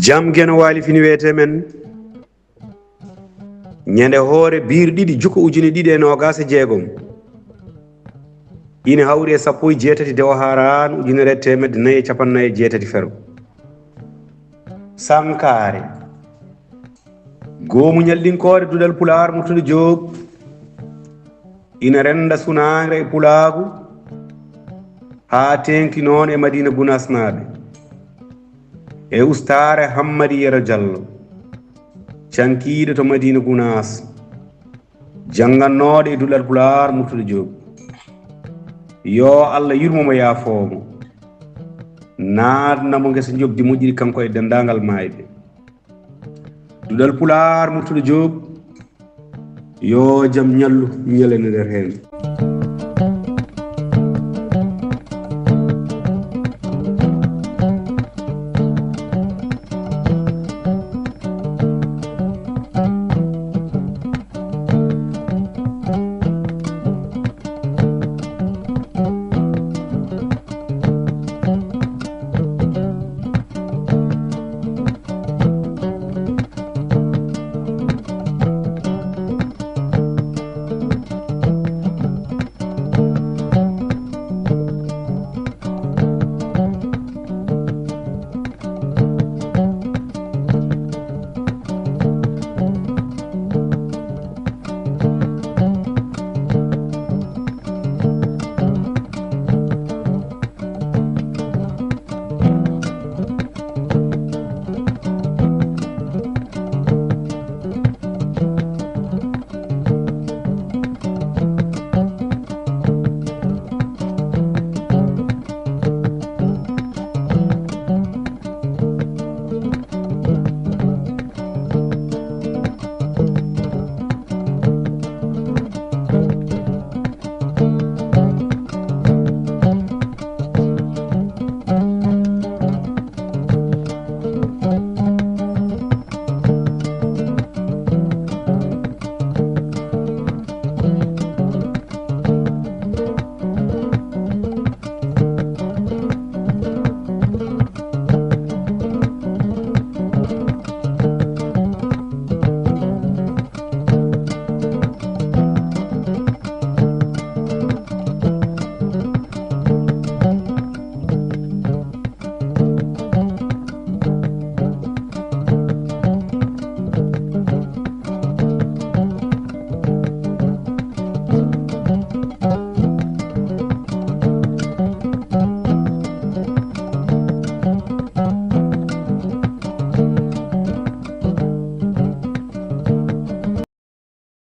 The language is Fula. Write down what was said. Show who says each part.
Speaker 1: jam geno waali fini wiyete men ñande hoore biir ɗiɗi Juko ujune ɗiɗi e nogas e jeegom ina hawri e 18 Dewo Haran ujunere temedde 450 fero sankare goomu ñalɗinkore Duɗal Pulaar Murtuɗo JOOB ina renda sunare e pulaagu ha tenki noon e Madina Gunas naaɓe e ustare Hammadi Yero Diallo cankiiɗo to Madina Gunas jangannoɗo e Duɗal Pulaar Murtuɗo JOOB yo Allah yurmomo yaafomo naatnamo ngesa jobdi moƴƴiri kanko e dendagal mayɓe Duɗal Pulaar Murtuɗo JOOB yo jam ñallu ñalane nder hen.